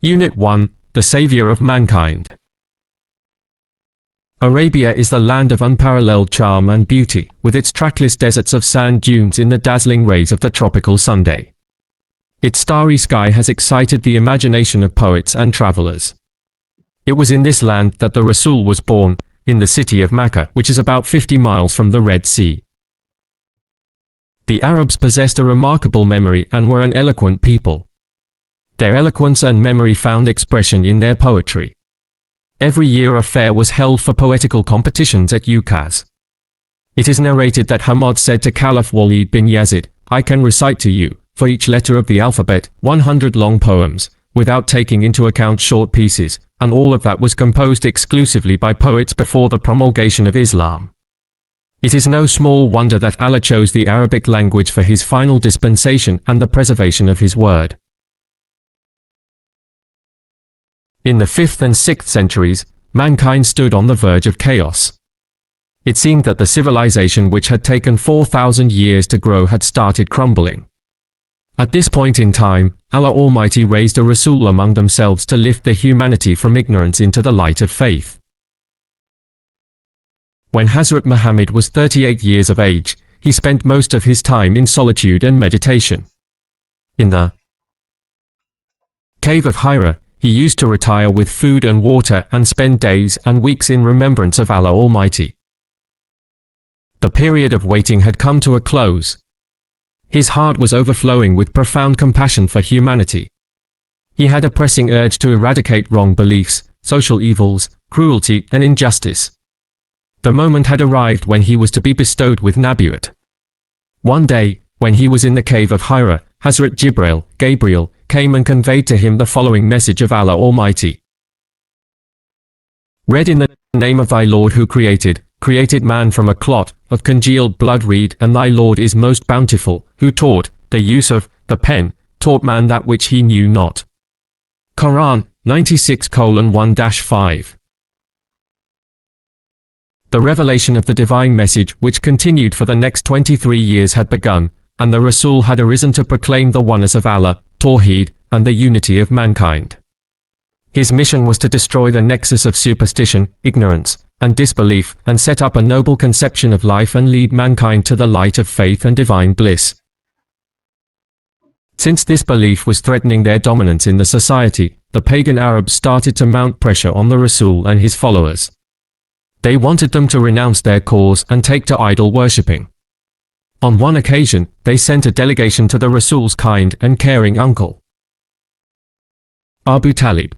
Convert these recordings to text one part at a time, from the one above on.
Unit 1, The Savior of Mankind. Arabia is the land of unparalleled charm and beauty, with its trackless deserts of sand dunes in the dazzling rays of the tropical Sunday. Its starry sky has excited the imagination of poets and travelers. It was in this land that the Rasul was born, in the city of Mecca, which is about 50 miles from the Red Sea. The Arabs possessed a remarkable memory and were an eloquent people. Their eloquence and memory found expression in their poetry. Every year a fair was held for poetical competitions at Ukaz. It is narrated that Hamad said to Caliph Walid bin Yazid, "I can recite to you, for each letter of the alphabet, 100 long poems, without taking into account short pieces, and all of that was composed exclusively by poets before the promulgation of Islam." It is no small wonder that Allah chose the Arabic language for his final dispensation and the preservation of his word. In the 5th and 6th centuries, mankind stood on the verge of chaos. It seemed that the civilization which had taken 4,000 years to grow had started crumbling. At this point in time, Allah Almighty raised a Rasul among themselves to lift the humanity from ignorance into the light of faith. When Hazrat Muhammad was 38 years of age, he spent most of his time in solitude and meditation. In the cave of Hira, he used to retire with food and water and spend days and weeks in remembrance of Allah Almighty. The period of waiting had come to a close. His heart was overflowing with profound compassion for humanity. He had a pressing urge to eradicate wrong beliefs, social evils, cruelty, and injustice. The moment had arrived when he was to be bestowed with Nabiyyut. One day, when he was in the cave of Hira, Hazrat Gabriel, came and conveyed to him the following message of Allah Almighty. Read in the name of thy Lord who created man from a clot of congealed blood. Read, and thy Lord is most bountiful, who taught the use of the pen, taught man that which he knew not. Quran 96:1-5. The revelation of the divine message, which continued for the next 23 years, had begun, and the Rasul had arisen to proclaim the oneness of Allah, Tawheed, and the unity of mankind. His mission was to destroy the nexus of superstition, ignorance, and disbelief, and set up a noble conception of life and lead mankind to the light of faith and divine bliss. Since this belief was threatening their dominance in the society, the pagan Arabs started to mount pressure on the Rasul and his followers. They wanted them to renounce their cause and take to idol worshipping. On one occasion, they sent a delegation to the Rasul's kind and caring uncle, Abu Talib.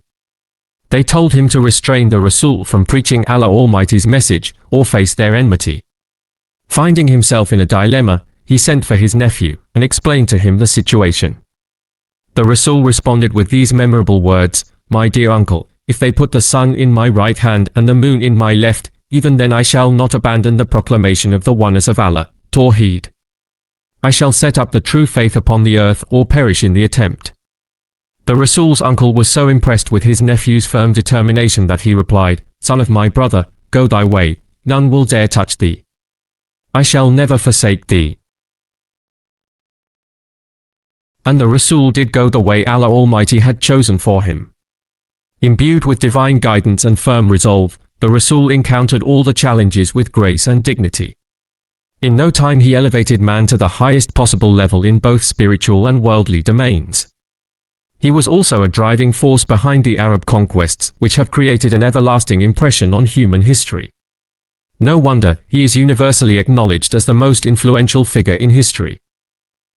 They told him to restrain the Rasul from preaching Allah Almighty's message, or face their enmity. Finding himself in a dilemma, he sent for his nephew, and explained to him the situation. The Rasul responded with these memorable words, "My dear uncle, if they put the sun in my right hand and the moon in my left, even then I shall not abandon the proclamation of the oneness of Allah, Tawheed. I shall set up the true faith upon the earth or perish in the attempt." The Rasul's uncle was so impressed with his nephew's firm determination that he replied, "Son of my brother, go thy way, none will dare touch thee. I shall never forsake thee." And the Rasul did go the way Allah Almighty had chosen for him. Imbued with divine guidance and firm resolve, the Rasul encountered all the challenges with grace and dignity. In no time he elevated man to the highest possible level in both spiritual and worldly domains. He was also a driving force behind the Arab conquests, which have created an everlasting impression on human history. No wonder he is universally acknowledged as the most influential figure in history.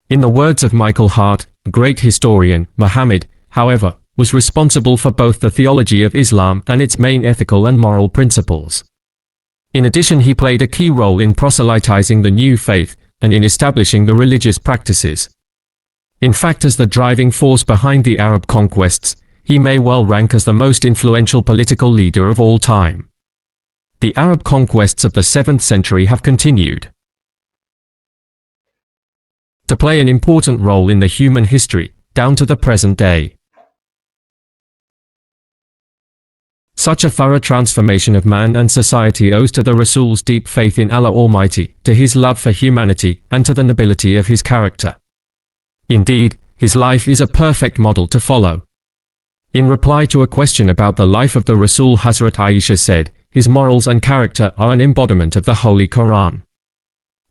In the words of Michael Hart, a great historian, Muhammad, however, was responsible for both the theology of Islam and its main ethical and moral principles. In addition, he played a key role in proselytizing the new faith and in establishing the religious practices. In fact, as the driving force behind the Arab conquests, he may well rank as the most influential political leader of all time. The Arab conquests of the 7th century have continued to play an important role in the human history, down to the present day. Such a thorough transformation of man and society owes to the Rasul's deep faith in Allah Almighty, to his love for humanity, and to the nobility of his character. Indeed, his life is a perfect model to follow. In reply to a question about the life of the Rasul, Hazrat Aisha said, his morals and character are an embodiment of the Holy Quran.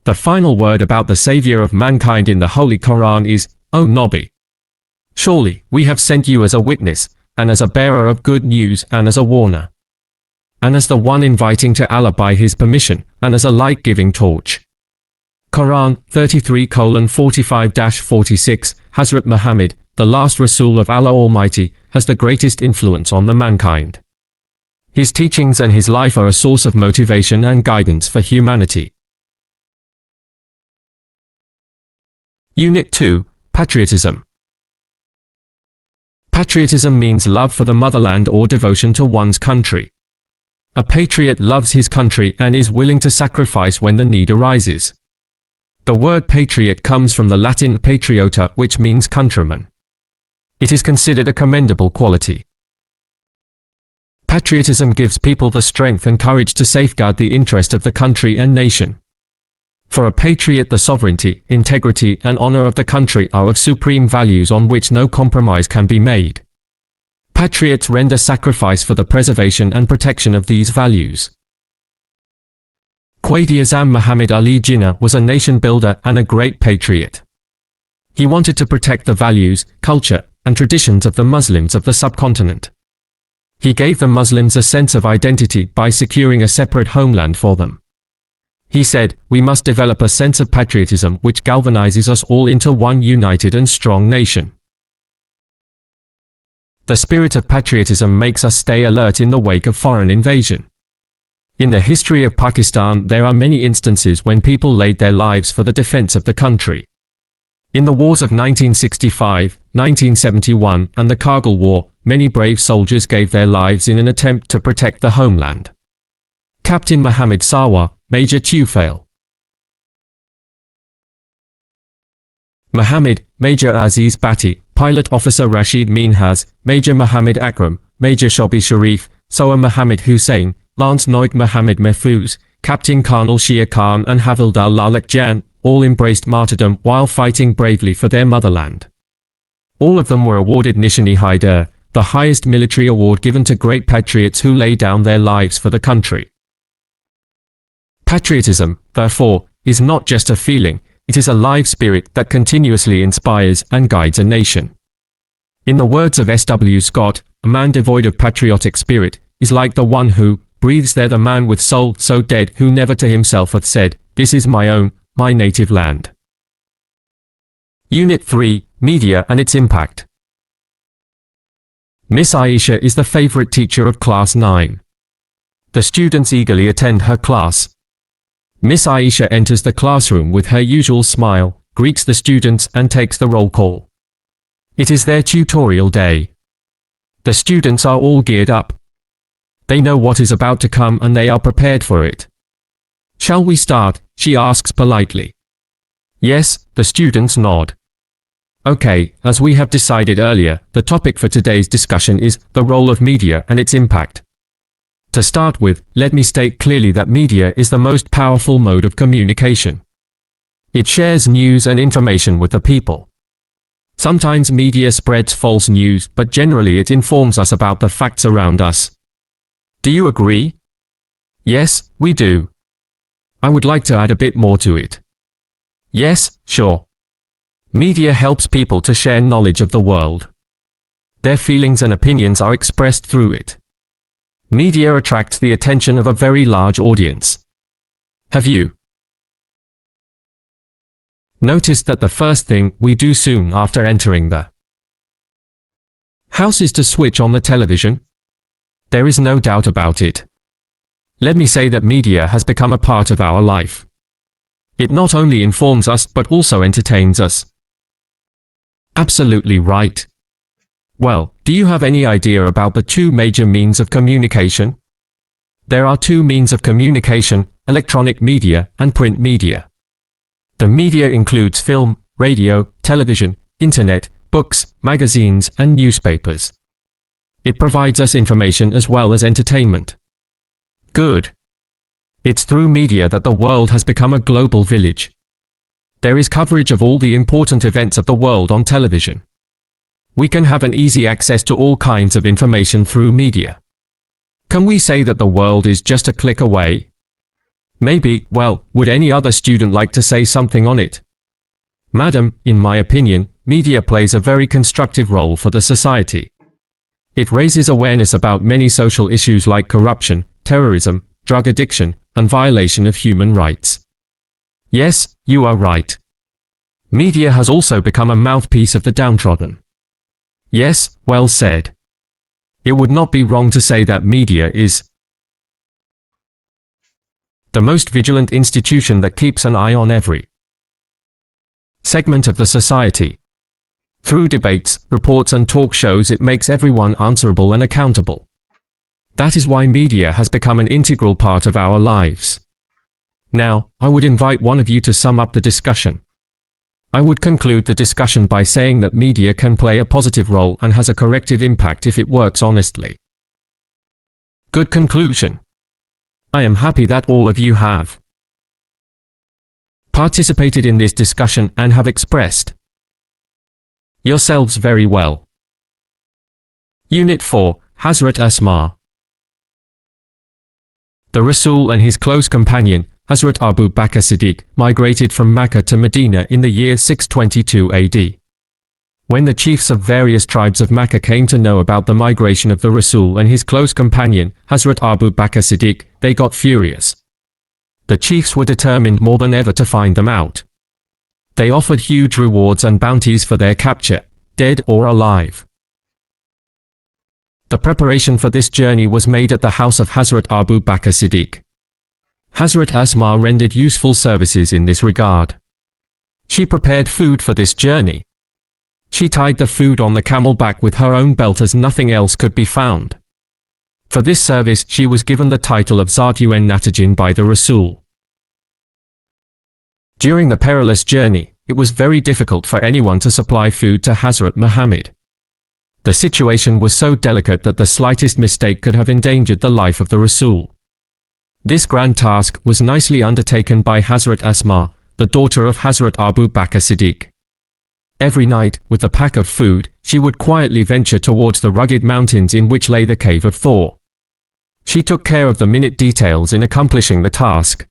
The final word about the Savior of mankind in the Holy Quran is, O Nabi! Surely, we have sent you as a witness, and as a bearer of good news, and as a warner, and as the one inviting to Allah by his permission, and as a light-giving torch. Quran 33:45-46. Hazrat Muhammad, the last Rasul of Allah Almighty, has the greatest influence on the mankind. His teachings and his life are a source of motivation and guidance for humanity. Unit 2, Patriotism. Patriotism means love for the motherland or devotion to one's country. A patriot loves his country and is willing to sacrifice when the need arises. The word patriot comes from the Latin patriota, which means countryman. It is considered a commendable quality. Patriotism gives people the strength and courage to safeguard the interest of the country and nation. For a patriot, the sovereignty, integrity, and honor of the country are of supreme values on which no compromise can be made. Patriots render sacrifice for the preservation and protection of these values. Quaid-e-Azam Muhammad Ali Jinnah was a nation builder and a great patriot. He wanted to protect the values, culture, and traditions of the Muslims of the subcontinent. He gave the Muslims a sense of identity by securing a separate homeland for them. He said, "We must develop a sense of patriotism which galvanizes us all into one united and strong nation." The spirit of patriotism makes us stay alert in the wake of foreign invasion. In the history of Pakistan, there are many instances when people laid their lives for the defense of the country. In the wars of 1965, 1971, and the Kargil War, many brave soldiers gave their lives in an attempt to protect the homeland. Captain Muhammad Sarwar, Major Tufail Muhammad, Major Aziz Bhatti, Pilot Officer Rashid Minhas, Major Muhammad Akram, Major Shobi Sharif, Soa Muhammad Hussain, Lance Naik Muhammad Mahfuz, Captain Colonel Shia Khan and Havildar Lalak Jan, all embraced martyrdom while fighting bravely for their motherland. All of them were awarded Nishani-i-Haider, the highest military award given to great patriots who lay down their lives for the country. Patriotism, therefore, is not just a feeling, it is a live spirit that continuously inspires and guides a nation. In the words of S.W. Scott, a man devoid of patriotic spirit is like the one who breathes there, the man with soul so dead who never to himself hath said, "This is my own, my native land." Unit 3, Media and its Impact. Miss Aisha is the favorite teacher of Class 9. The students eagerly attend her class. Miss Aisha enters the classroom with her usual smile, greets the students and takes the roll call. It is their tutorial day. The students are all geared up. They know what is about to come and they are prepared for it. "Shall we start?" she asks politely. Yes, the students nod. Okay, as we have decided earlier, the topic for today's discussion is the role of media and its impact. To start with, let me state clearly that media is the most powerful mode of communication. It shares news and information with the people. Sometimes media spreads false news, but generally it informs us about the facts around us. Do you agree? Yes, we do. I would like to add a bit more to it. Yes, sure. Media helps people to share knowledge of the world. Their feelings and opinions are expressed through it. Media attracts the attention of a very large audience. Have you noticed that the first thing we do soon after entering the house is to switch on the television? There is no doubt about it. Let me say that media has become a part of our life. It not only informs us but also entertains us. Absolutely right. Well, do you have any idea about the two major means of communication? There are two means of communication, electronic media and print media. The media includes film, radio, television, internet, books, magazines, and newspapers. It provides us information as well as entertainment. Good. It's through media that the world has become a global village. There is coverage of all the important events of the world on television. We can have an easy access to all kinds of information through media. Can we say that the world is just a click away? Maybe. Well, would any other student like to say something on it? Madam, in my opinion, media plays a very constructive role for the society. It raises awareness about many social issues like corruption, terrorism, drug addiction, and violation of human rights. Yes, you are right. Media has also become a mouthpiece of the downtrodden. Yes, well said. It would not be wrong to say that media is the most vigilant institution that keeps an eye on every segment of the society. Through debates, reports and talk shows it makes everyone answerable and accountable. That is why media has become an integral part of our lives. Now, I would invite one of you to sum up the discussion. I would conclude the discussion by saying that media can play a positive role and has a corrective impact if it works honestly. Good conclusion. I am happy that all of you have participated in this discussion and have expressed yourselves very well. Unit 4, Hazrat Asma. The Rasul and his close companion, Hazrat Abu Bakr Siddiq, migrated from Mecca to Medina in the year 622 AD. When the chiefs of various tribes of Mecca came to know about the migration of the Rasul and his close companion, Hazrat Abu Bakr Siddiq, they got furious. The chiefs were determined more than ever to find them out. They offered huge rewards and bounties for their capture, dead or alive. The preparation for this journey was made at the house of Hazrat Abu Bakr Siddiq. Hazrat Asma rendered useful services in this regard. She prepared food for this journey. She tied the food on the camel back with her own belt as nothing else could be found. For this service she was given the title of Zatun Natajin by the Rasul. During the perilous journey, it was very difficult for anyone to supply food to Hazrat Muhammad. The situation was so delicate that the slightest mistake could have endangered the life of the Rasul. This grand task was nicely undertaken by Hazrat Asma, the daughter of Hazrat Abu Bakr Siddiq. Every night, with a pack of food, she would quietly venture towards the rugged mountains in which lay the cave of Thor. She took care of the minute details in accomplishing the task.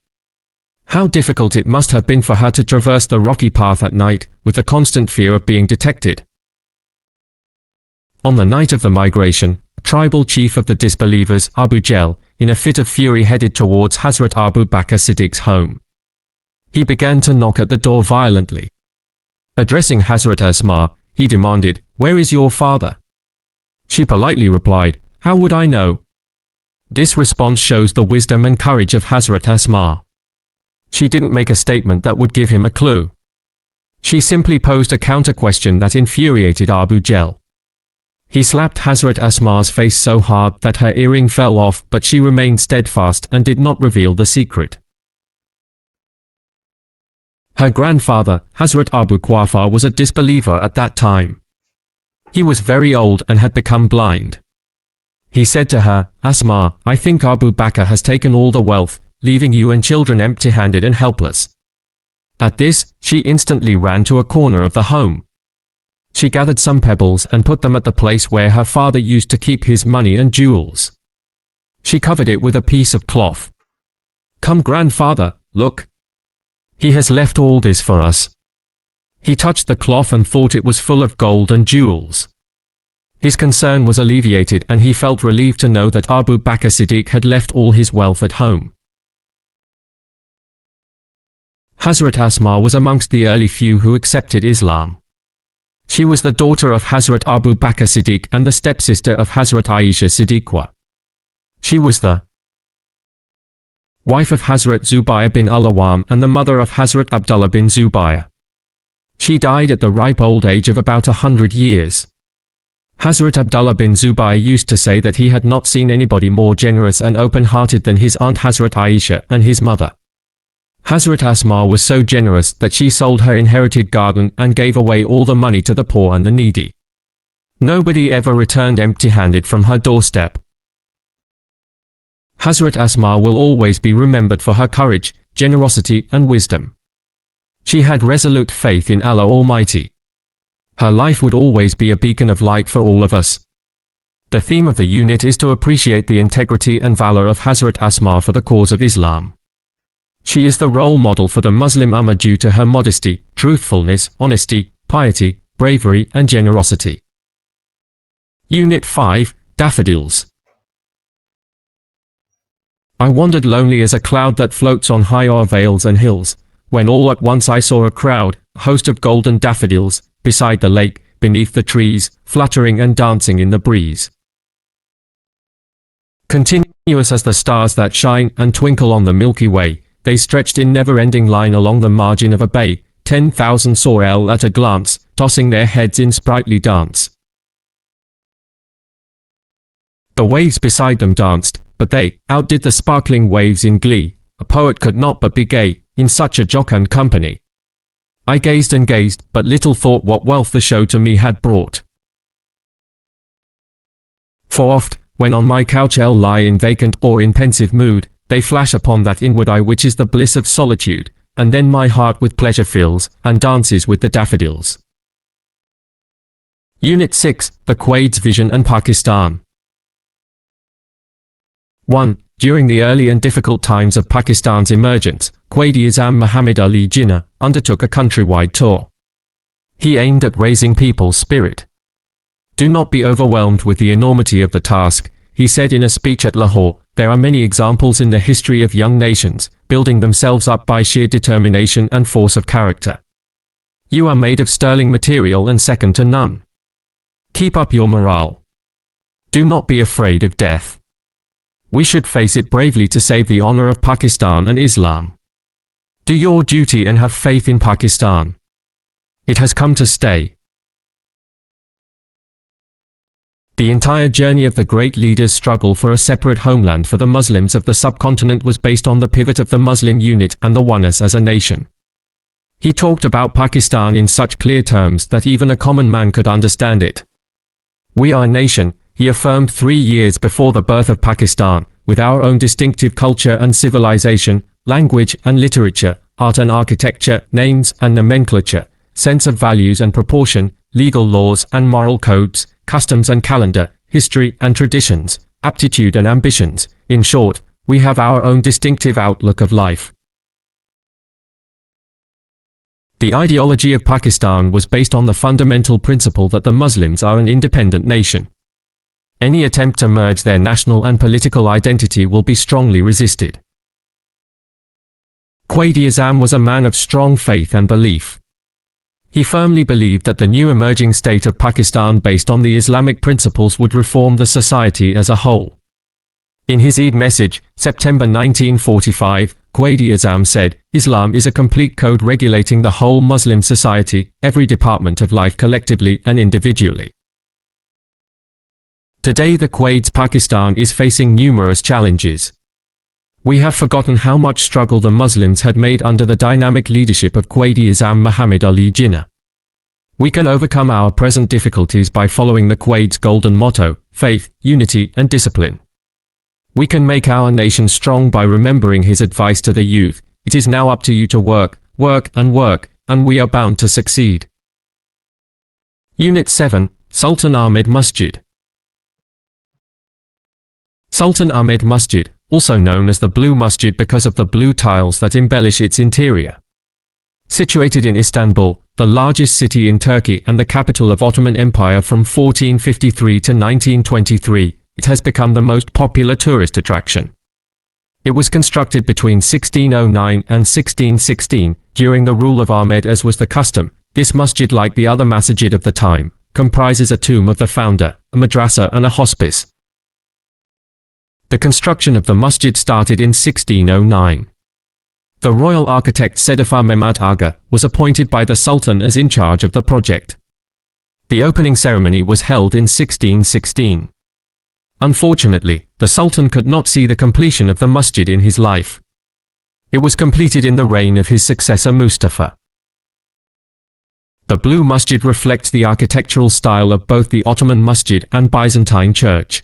How difficult it must have been for her to traverse the rocky path at night, with the constant fear of being detected. On the night of the migration, a tribal chief of the disbelievers, Abu Jahl, in a fit of fury headed towards Hazrat Abu Bakr Siddiq's home. He began to knock at the door violently. Addressing Hazrat Asma, he demanded, "Where is your father?" She politely replied, "How would I know?" This response shows the wisdom and courage of Hazrat Asma. She didn't make a statement that would give him a clue. She simply posed a counter-question that infuriated Abu Jahl. He slapped Hazrat Asma's face so hard that her earring fell off, but she remained steadfast and did not reveal the secret. Her grandfather, Hazrat Abu Quafa, was a disbeliever at that time. He was very old and had become blind. He said to her, "Asma, I think Abu Bakr has taken all the wealth, leaving you and children empty-handed and helpless." At this, she instantly ran to a corner of the home. She gathered some pebbles and put them at the place where her father used to keep his money and jewels. She covered it with a piece of cloth. "Come, grandfather, look. He has left all this for us." He touched the cloth and thought it was full of gold and jewels. His concern was alleviated and he felt relieved to know that Abu Bakr Siddiq had left all his wealth at home. Hazrat Asma was amongst the early few who accepted Islam. She was the daughter of Hazrat Abu Bakr Siddiq and the stepsister of Hazrat Aisha Siddiqah. She was the wife of Hazrat Zubayr bin al-Awwam and the mother of Hazrat Abdullah bin Zubayr. She died at the ripe old age of about 100 years. Hazrat Abdullah bin Zubayr used to say that he had not seen anybody more generous and open-hearted than his aunt Hazrat Aisha and his mother. Hazrat Asma was so generous that she sold her inherited garden and gave away all the money to the poor and the needy. Nobody ever returned empty-handed from her doorstep. Hazrat Asma will always be remembered for her courage, generosity and wisdom. She had resolute faith in Allah Almighty. Her life would always be a beacon of light for all of us. The theme of the unit is to appreciate the integrity and valor of Hazrat Asma for the cause of Islam. She is the role model for the Muslim Ummah due to her modesty, truthfulness, honesty, piety, bravery and generosity. Unit 5, Daffodils. I wandered lonely as a cloud that floats on high o'er vales and hills, when all at once I saw a crowd, a host of golden daffodils, beside the lake, beneath the trees, fluttering and dancing in the breeze. Continuous as the stars that shine and twinkle on the Milky Way, they stretched in never-ending line along the margin of a bay. 10,000 saw El at a glance, tossing their heads in sprightly dance. The waves beside them danced, but they outdid the sparkling waves in glee. A poet could not but be gay in such a jocund company. I gazed and gazed, but little thought what wealth the show to me had brought. For oft, when on my couch I'll lie in vacant or in pensive mood, they flash upon that inward eye which is the bliss of solitude, and then my heart with pleasure fills, and dances with the daffodils. Unit 6, The Quaid's Vision and Pakistan. 1. During the early and difficult times of Pakistan's emergence, Quaid-e-Azam Muhammad Ali Jinnah undertook a countrywide tour. He aimed at raising people's spirit. "Do not be overwhelmed with the enormity of the task," he said in a speech at Lahore. "There are many examples in the history of young nations, building themselves up by sheer determination and force of character. You are made of sterling material and second to none. Keep up your morale. Do not be afraid of death. We should face it bravely to save the honor of Pakistan and Islam. Do your duty and have faith in Pakistan. It has come to stay." The entire journey of the great leader's struggle for a separate homeland for the Muslims of the subcontinent was based on the pivot of the Muslim unit and the oneness as a nation. He talked about Pakistan in such clear terms that even a common man could understand it. "We are a nation," he affirmed 3 years before the birth of Pakistan, "with our own distinctive culture and civilization, language and literature, art and architecture, names and nomenclature, sense of values and proportion, legal laws and moral codes, customs and calendar, history and traditions, aptitude and ambitions. In short, we have our own distinctive outlook of life." The ideology of Pakistan was based on the fundamental principle that the Muslims are an independent nation. Any attempt to merge their national and political identity will be strongly resisted. Quaid-e-Azam was a man of strong faith and belief. He firmly believed that the new emerging state of Pakistan based on the Islamic principles would reform the society as a whole. In his Eid message, September 1945, Quaid-e-Azam said, "Islam is a complete code regulating the whole Muslim society, every department of life collectively and individually." Today the Quaid's Pakistan is facing numerous challenges. We have forgotten how much struggle the Muslims had made under the dynamic leadership of Quaid-e-Azam Muhammad Ali Jinnah. We can overcome our present difficulties by following the Quaid's golden motto, faith, unity and discipline. We can make our nation strong by remembering his advice to the youth, "It is now up to you to work, work and work, and we are bound to succeed." Unit 7, Sultan Ahmed Masjid. Sultan Ahmed Masjid, also known as the Blue Masjid because of the blue tiles that embellish its interior. Situated in Istanbul, the largest city in Turkey and the capital of Ottoman Empire from 1453 to 1923, it has become the most popular tourist attraction. It was constructed between 1609 and 1616, during the rule of Ahmed as was the custom. This masjid, like the other masajid of the time, comprises a tomb of the founder, a madrasa and a hospice. The construction of the masjid started in 1609. The royal architect Sedefar Mehmet Aga was appointed by the Sultan as in charge of the project. The opening ceremony was held in 1616. Unfortunately, the Sultan could not see the completion of the masjid in his life. It was completed in the reign of his successor Mustafa. The Blue Masjid reflects the architectural style of both the Ottoman Masjid and Byzantine church.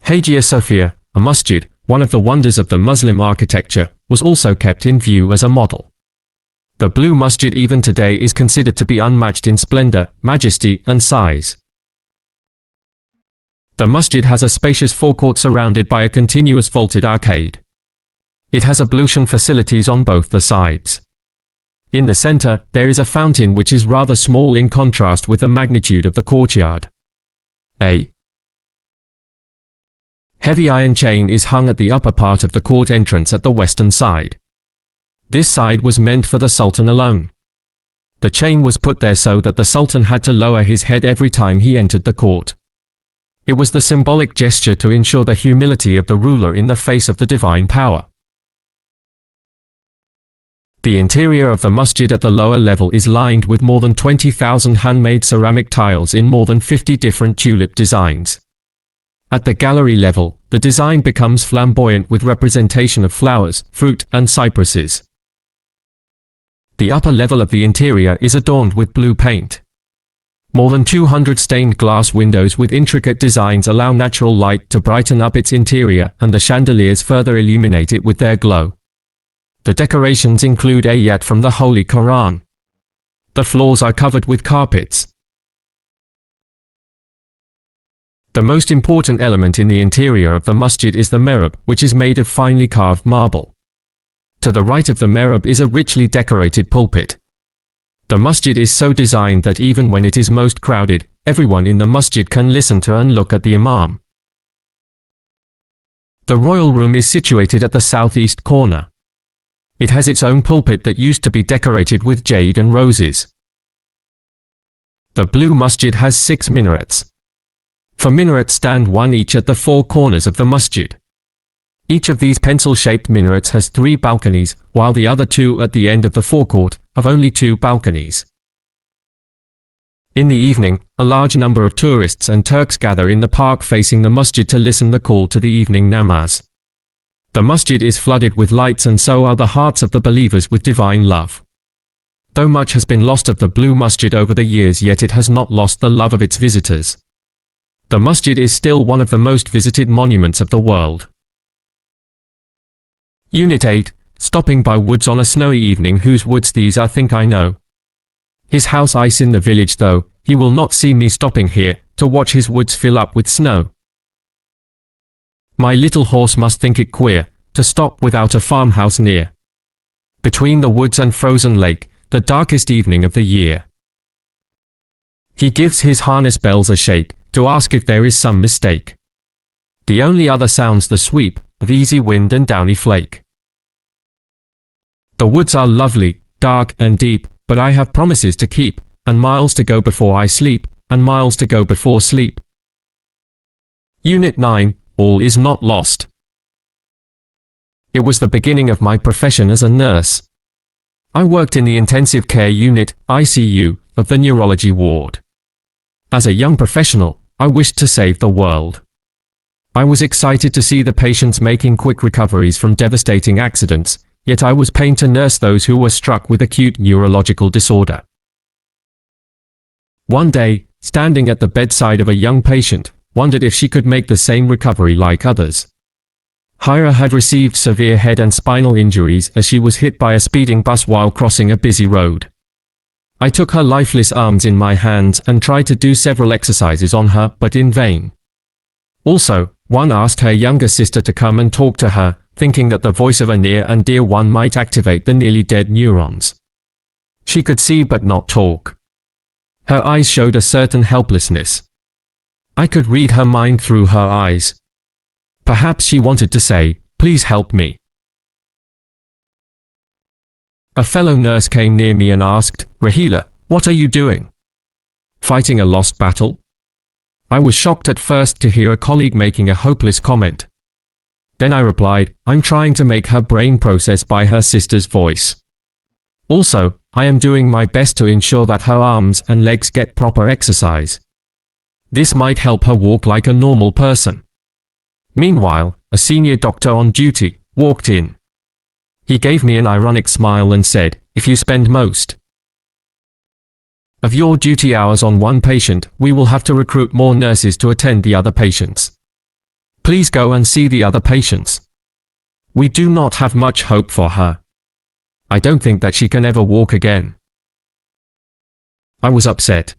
Hagia Sophia, a masjid, one of the wonders of the Muslim architecture, was also kept in view as a model. The Blue Masjid even today is considered to be unmatched in splendor, majesty, and size. The masjid has a spacious forecourt surrounded by a continuous vaulted arcade. It has ablution facilities on both the sides. In the center, there is a fountain which is rather small in contrast with the magnitude of the courtyard. A heavy iron chain is hung at the upper part of the court entrance at the western side. This side was meant for the Sultan alone. The chain was put there so that the Sultan had to lower his head every time he entered the court. It was the symbolic gesture to ensure the humility of the ruler in the face of the divine power. The interior of the masjid at the lower level is lined with more than 20,000 handmade ceramic tiles in more than 50 different tulip designs. At the gallery level, the design becomes flamboyant with representation of flowers, fruit, and cypresses. The upper level of the interior is adorned with blue paint. More than 200 stained glass windows with intricate designs allow natural light to brighten up its interior, and the chandeliers further illuminate it with their glow. The decorations include ayat from the Holy Quran. The floors are covered with carpets. The most important element in the interior of the masjid is the mehrab, which is made of finely carved marble. To the right of the mehrab is a richly decorated pulpit. The masjid is so designed that even when it is most crowded, everyone in the masjid can listen to and look at the imam. The royal room is situated at the southeast corner. It has its own pulpit that used to be decorated with jade and roses. The Blue Masjid has 6 minarets. 4 minarets stand one each at the 4 corners of the masjid. Each of these pencil-shaped minarets has 3 balconies, while the other 2 at the end of the forecourt have only 2 balconies. In the evening, a large number of tourists and Turks gather in the park facing the masjid to listen the call to the evening namaz. The masjid is flooded with lights, and so are the hearts of the believers with divine love. Though much has been lost of the Blue Masjid over the years, yet it has not lost the love of its visitors. The masjid is still one of the most visited monuments of the world. Unit 8. Stopping by Woods on a snowy evening. Whose woods these are, think I know. His house ice in the village, though he will not see me stopping here to watch his woods fill up with snow. My little horse must think it queer to stop without a farmhouse near. Between the woods and frozen lake, the darkest evening of the year. He gives his harness bells a shake to ask if there is some mistake. The only other sounds the sweep of easy wind and downy flake. The woods are lovely, dark and deep, but I have promises to keep, and miles to go before I sleep, and miles to go before sleep. Unit 9. All is not lost. It was the beginning of my profession as a nurse. I worked in the intensive care unit, ICU, of the neurology ward. As a young professional, I wished to save the world. I was excited to see the patients making quick recoveries from devastating accidents, yet I was pained to nurse those who were struck with acute neurological disorder. One day, standing at the bedside of a young patient, wondered if she could make the same recovery like others. Hira had received severe head and spinal injuries as she was hit by a speeding bus while crossing a busy road. I took her lifeless arms in my hands and tried to do several exercises on her, but in vain. Also, one asked her younger sister to come and talk to her, thinking that the voice of a near and dear one might activate the nearly dead neurons. She could see but not talk. Her eyes showed a certain helplessness. I could read her mind through her eyes. Perhaps she wanted to say, "Please help me." A fellow nurse came near me and asked, "Rahila, what are you doing? Fighting a lost battle?" I was shocked at first to hear a colleague making a hopeless comment. Then I replied, "I'm trying to make her brain process by her sister's voice. Also, I am doing my best to ensure that her arms and legs get proper exercise. This might help her walk like a normal person." Meanwhile, a senior doctor on duty walked in. He gave me an ironic smile and said, "If you spend most of your duty hours on one patient, we will have to recruit more nurses to attend the other patients. Please go and see the other patients. We do not have much hope for her." I don't think that she can ever walk again. I was upset.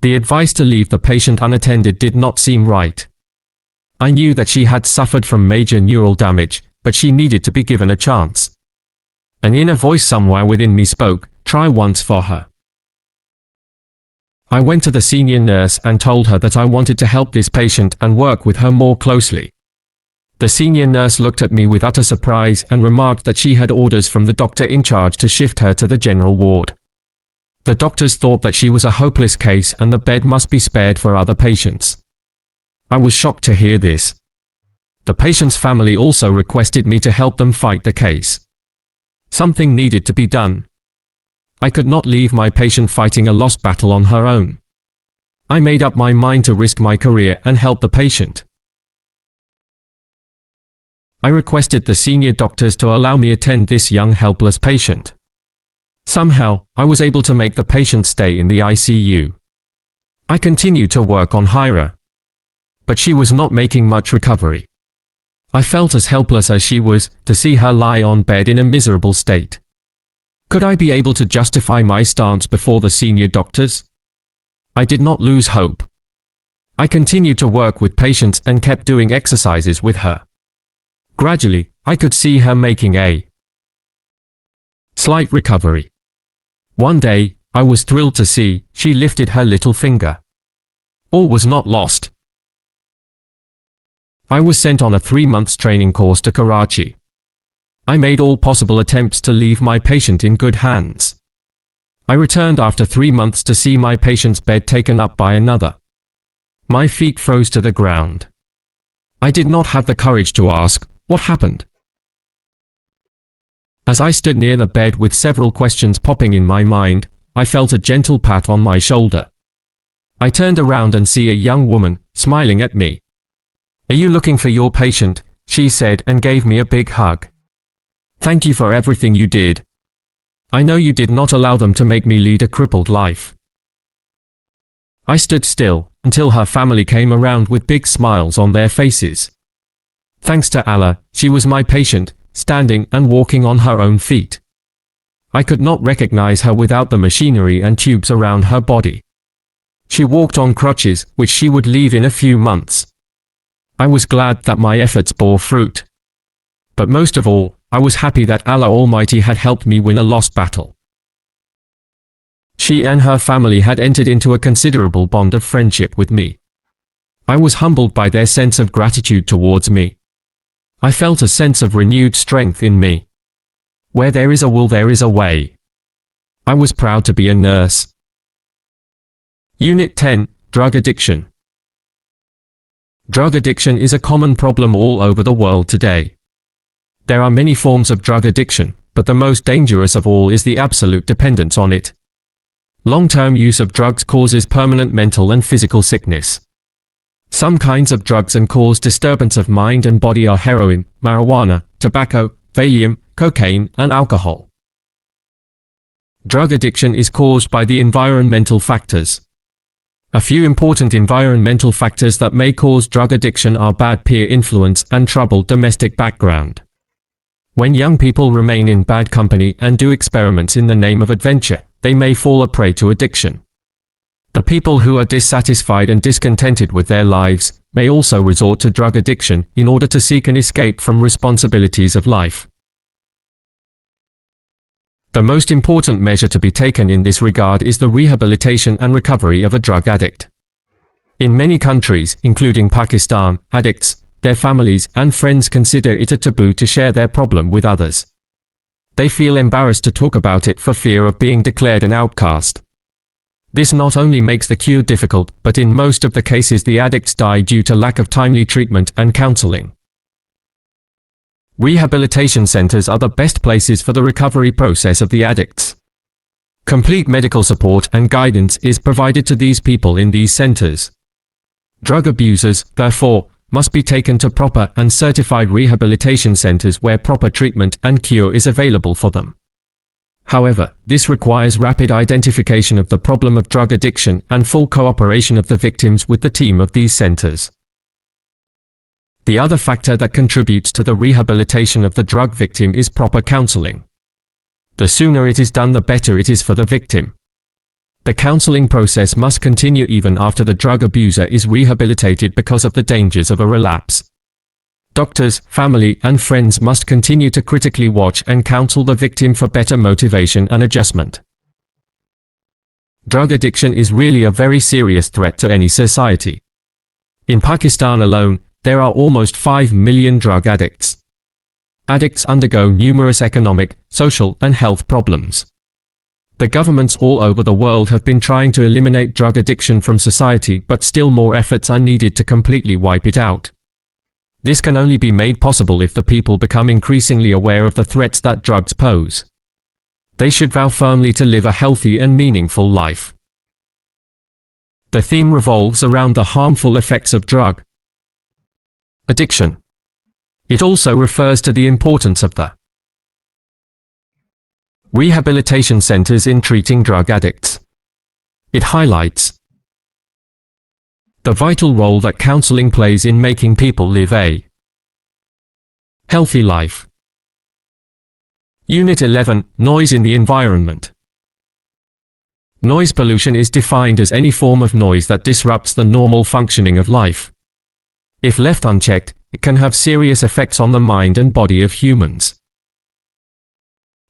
The advice to leave the patient unattended did not seem right. I knew that she had suffered from major neural damage, but she needed to be given a chance. An inner voice somewhere within me spoke, "Try once for her." I went to the senior nurse and told her that I wanted to help this patient and work with her more closely. The senior nurse looked at me with utter surprise and remarked that she had orders from the doctor in charge to shift her to the general ward. The doctors thought that she was a hopeless case and the bed must be spared for other patients. I was shocked to hear this. The patient's family also requested me to help them fight the case. Something needed to be done. I could not leave my patient fighting a lost battle on her own. I made up my mind to risk my career and help the patient. I requested the senior doctors to allow me attend this young helpless patient. Somehow, I was able to make the patient stay in the ICU. I continued to work on Hira. But she was not making much recovery. I felt as helpless as she was, to see her lie on bed in a miserable state. Could I be able to justify my stance before the senior doctors? I did not lose hope. I continued to work with patients and kept doing exercises with her. Gradually, I could see her making a slight recovery. One day, I was thrilled to see she lifted her little finger. All was not lost. I was sent on a 3-month training course to Karachi. I made all possible attempts to leave my patient in good hands. I returned after 3 months to see my patient's bed taken up by another. My feet froze to the ground. I did not have the courage to ask, "What happened?" As I stood near the bed with several questions popping in my mind, I felt a gentle pat on my shoulder. I turned around and see a young woman, smiling at me. "Are you looking for your patient?" she said and gave me a big hug. "Thank you for everything you did. I know you did not allow them to make me lead a crippled life." I stood still, until her family came around with big smiles on their faces. Thanks to Allah, she was my patient, standing and walking on her own feet. I could not recognize her without the machinery and tubes around her body. She walked on crutches, which she would leave in a few months. I was glad that my efforts bore fruit. But most of all, I was happy that Allah Almighty had helped me win a lost battle. She and her family had entered into a considerable bond of friendship with me. I was humbled by their sense of gratitude towards me. I felt a sense of renewed strength in me. Where there is a will, there is a way. I was proud to be a nurse. Unit 10, Drug Addiction. Drug addiction is a common problem all over the world today. There are many forms of drug addiction, but the most dangerous of all is the absolute dependence on it. Long-term use of drugs causes permanent mental and physical sickness. Some kinds of drugs and cause disturbance of mind and body are heroin, marijuana, tobacco, Valium, cocaine, and alcohol. Drug addiction is caused by the environmental factors. A few important environmental factors that may cause drug addiction are bad peer influence and troubled domestic background. When young people remain in bad company and do experiments in the name of adventure, they may fall a prey to addiction. The people who are dissatisfied and discontented with their lives may also resort to drug addiction in order to seek an escape from responsibilities of life. The most important measure to be taken in this regard is the rehabilitation and recovery of a drug addict. In many countries, including Pakistan, addicts, their families and friends consider it a taboo to share their problem with others. They feel embarrassed to talk about it for fear of being declared an outcast. This not only makes the cure difficult, but in most of the cases the addicts die due to lack of timely treatment and counseling. Rehabilitation centers are the best places for the recovery process of the addicts. Complete medical support and guidance is provided to these people in these centers. Drug abusers, therefore, must be taken to proper and certified rehabilitation centers where proper treatment and cure is available for them. However, this requires rapid identification of the problem of drug addiction and full cooperation of the victims with the team of these centers. The other factor that contributes to the rehabilitation of the drug victim is proper counseling. The sooner it is done, the better it is for the victim. The counseling process must continue even after the drug abuser is rehabilitated because of the dangers of a relapse. Doctors, family, and friends must continue to critically watch and counsel the victim for better motivation and adjustment. Drug addiction is really a very serious threat to any society. In Pakistan alone, there are almost 5 million drug addicts. Addicts undergo numerous economic, social, and health problems. The governments all over the world have been trying to eliminate drug addiction from society, but still more efforts are needed to completely wipe it out. This can only be made possible if the people become increasingly aware of the threats that drugs pose. They should vow firmly to live a healthy and meaningful life. The theme revolves around the harmful effects of drug addiction. It also refers to the importance of the rehabilitation centers in treating drug addicts. It highlights the vital role that counseling plays in making people live a healthy life. Unit 11, Noise in the Environment. Noise pollution is defined as any form of noise that disrupts the normal functioning of life. If left unchecked, it can have serious effects on the mind and body of humans.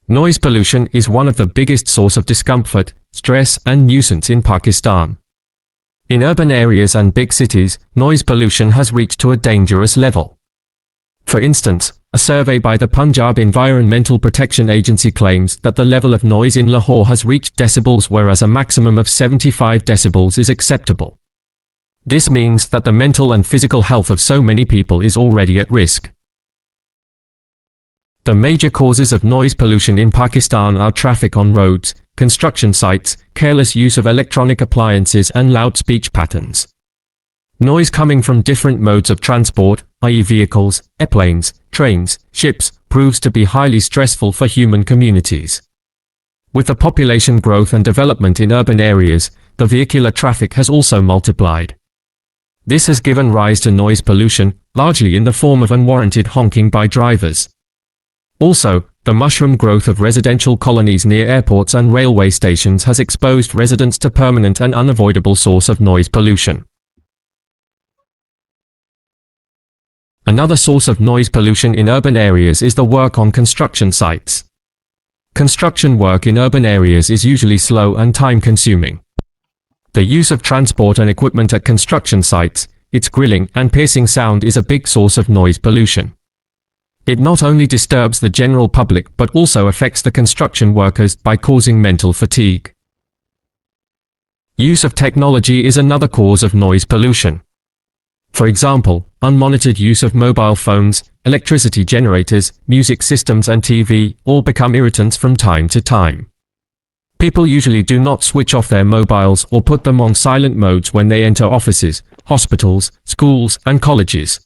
Noise pollution is one of the biggest sources of discomfort, stress, and nuisance in Pakistan. In urban areas and big cities, noise pollution has reached to a dangerous level. For instance, a survey by the Punjab Environmental Protection Agency claims that the level of noise in Lahore has reached decibels, whereas a maximum of 75 decibels is acceptable. This means that the mental and physical health of so many people is already at risk. The major causes of noise pollution in Pakistan are traffic on roads, construction sites, careless use of electronic appliances, and loud speech patterns. Noise coming from different modes of transport, i.e. vehicles, airplanes, trains, ships, proves to be highly stressful for human communities. With the population growth and development in urban areas, the vehicular traffic has also multiplied. This has given rise to noise pollution, largely in the form of unwarranted honking by drivers. Also, the mushroom growth of residential colonies near airports and railway stations has exposed residents to permanent and unavoidable source of noise pollution. Another source of noise pollution in urban areas is the work on construction sites. Construction work in urban areas is usually slow and time-consuming. The use of transport and equipment at construction sites, its grilling and piercing sound is a big source of noise pollution. It not only disturbs the general public but also affects the construction workers by causing mental fatigue. Use of technology is another cause of noise pollution. For example, unmonitored use of mobile phones, electricity generators, music systems and TV all become irritants from time to time. People usually do not switch off their mobiles or put them on silent modes when they enter offices, hospitals, schools, and colleges.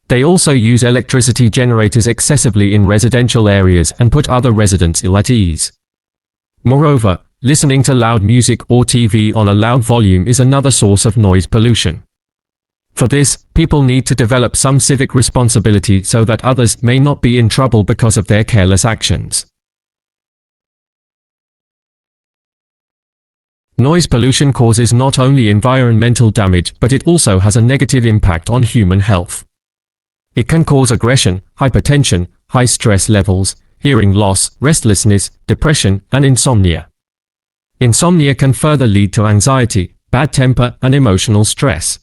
They also use electricity generators excessively in residential areas and put other residents ill at ease. Moreover, listening to loud music or TV on a loud volume is another source of noise pollution. For this, people need to develop some civic responsibility so that others may not be in trouble because of their careless actions. Noise pollution causes not only environmental damage, but it also has a negative impact on human health. It can cause aggression, hypertension, high stress levels, hearing loss, restlessness, depression, and insomnia. Insomnia can further lead to anxiety, bad temper, and emotional stress.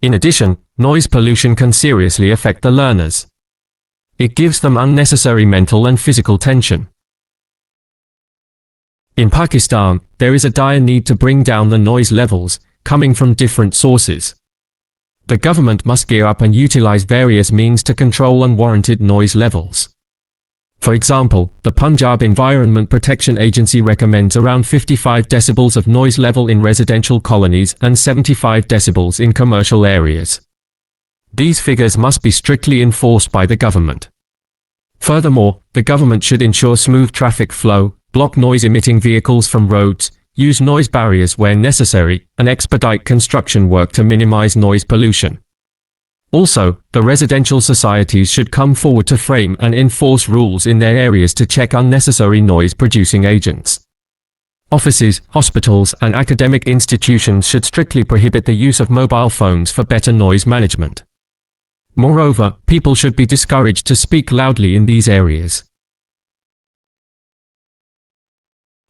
In addition, noise pollution can seriously affect the learners. It gives them unnecessary mental and physical tension. In Pakistan, there is a dire need to bring down the noise levels, coming from different sources. The government must gear up and utilize various means to control unwarranted noise levels. For example, the Punjab Environment Protection Agency recommends around 55 decibels of noise level in residential colonies and 75 decibels in commercial areas. These figures must be strictly enforced by the government. Furthermore, the government should ensure smooth traffic flow, block noise-emitting vehicles from roads, use noise barriers where necessary, and expedite construction work to minimize noise pollution. Also, the residential societies should come forward to frame and enforce rules in their areas to check unnecessary noise-producing agents. Offices, hospitals, and academic institutions should strictly prohibit the use of mobile phones for better noise management. Moreover, people should be discouraged to speak loudly in these areas.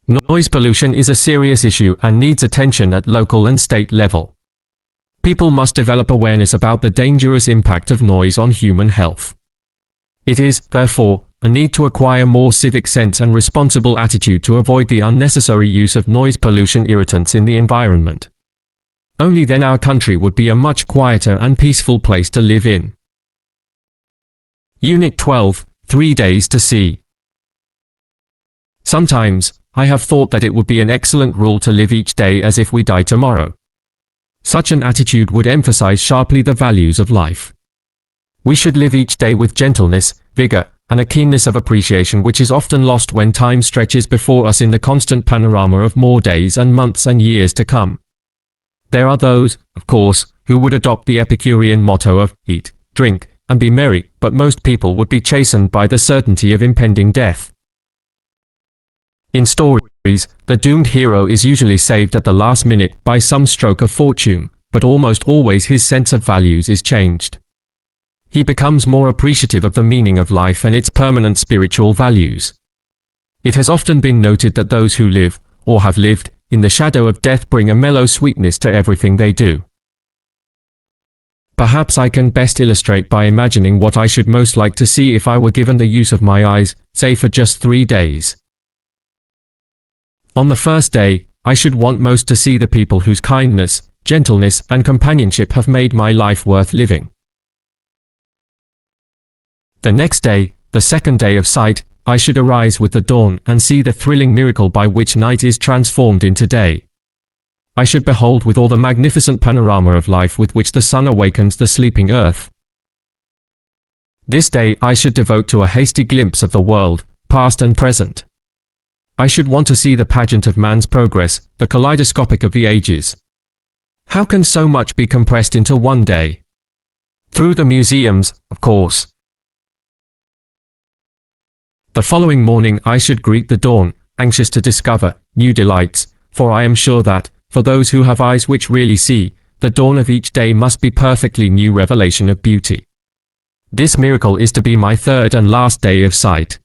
Noise pollution is a serious issue and needs attention at local and state level. People must develop awareness about the dangerous impact of noise on human health. It is, therefore, a need to acquire more civic sense and responsible attitude to avoid the unnecessary use of noise pollution irritants in the environment. Only then our country would be a much quieter and peaceful place to live in. Unit 12, 3 Days to See. Sometimes, I have thought that it would be an excellent rule to live each day as if we die tomorrow. Such an attitude would emphasize sharply the values of life. We should live each day with gentleness, vigor, and a keenness of appreciation which is often lost when time stretches before us in the constant panorama of more days and months and years to come. There are those, of course, who would adopt the Epicurean motto of eat, drink, and be merry, but most people would be chastened by the certainty of impending death. In stories, the doomed hero is usually saved at the last minute by some stroke of fortune, but almost always his sense of values is changed. He becomes more appreciative of the meaning of life and its permanent spiritual values. It has often been noted that those who live, or have lived, in the shadow of death bring a mellow sweetness to everything they do. Perhaps I can best illustrate by imagining what I should most like to see if I were given the use of my eyes, say for just 3 days. On the first day, I should want most to see the people whose kindness, gentleness, and companionship have made my life worth living. The next day, the second day of sight, I should arise with the dawn and see the thrilling miracle by which night is transformed into day. I should behold with all the magnificent panorama of life with which the sun awakens the sleeping earth. This day I should devote to a hasty glimpse of the world, past and present. I should want to see the pageant of man's progress, the kaleidoscopic of the ages. How can so much be compressed into one day? Through the museums, of course. The following morning I should greet the dawn, anxious to discover new delights, for I am sure that, for those who have eyes which really see, the dawn of each day must be perfectly new revelation of beauty. This miracle is to be my third and last day of sight.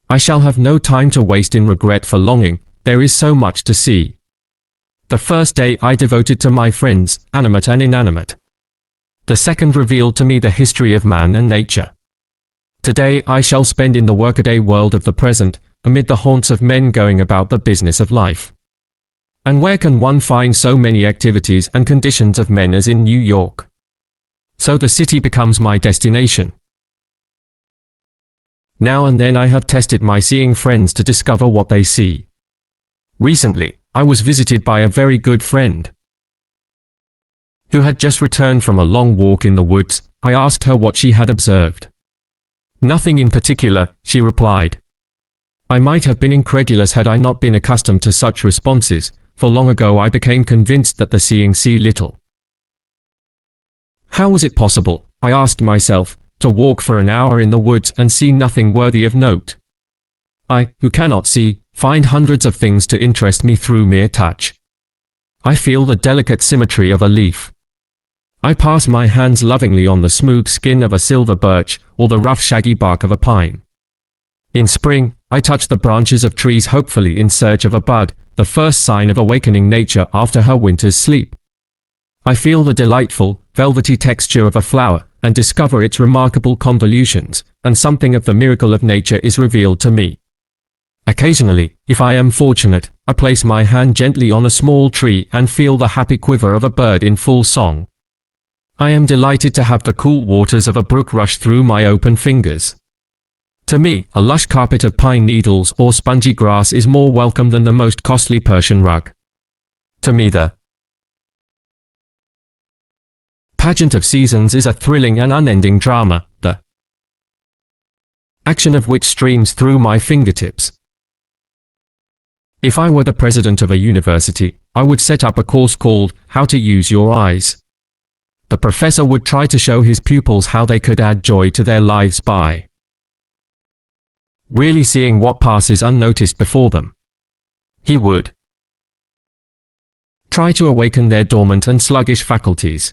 I shall have no time to waste in regret for longing, there is so much to see. The first day I devoted to my friends, animate and inanimate. The second revealed to me the history of man and nature. Today I shall spend in the workaday world of the present, amid the haunts of men going about the business of life. And where can one find so many activities and conditions of men as in New York? So the city becomes my destination. Now and then I have tested my seeing friends to discover what they see. Recently, I was visited by a very good friend who had just returned from a long walk in the woods. I asked her what she had observed. Nothing in particular, she replied. I might have been incredulous had I not been accustomed to such responses, for long ago I became convinced that the seeing see little. How was it possible, I asked myself, to walk for an hour in the woods and see nothing worthy of note? I, who cannot see, find hundreds of things to interest me through mere touch. I feel the delicate symmetry of a leaf. I pass my hands lovingly on the smooth skin of a silver birch, or the rough shaggy bark of a pine. In spring, I touch the branches of trees hopefully in search of a bud, the first sign of awakening nature after her winter's sleep. I feel the delightful, velvety texture of a flower, and discover its remarkable convolutions, and something of the miracle of nature is revealed to me. Occasionally, if I am fortunate, I place my hand gently on a small tree and feel the happy quiver of a bird in full song. I am delighted to have the cool waters of a brook rush through my open fingers. To me, a lush carpet of pine needles or spongy grass is more welcome than the most costly Persian rug. To me the pageant of seasons is a thrilling and unending drama, the action of which streams through my fingertips. If I were the president of a university, I would set up a course called How to Use Your Eyes. The professor would try to show his pupils how they could add joy to their lives by really seeing what passes unnoticed before them. He would try to awaken their dormant and sluggish faculties.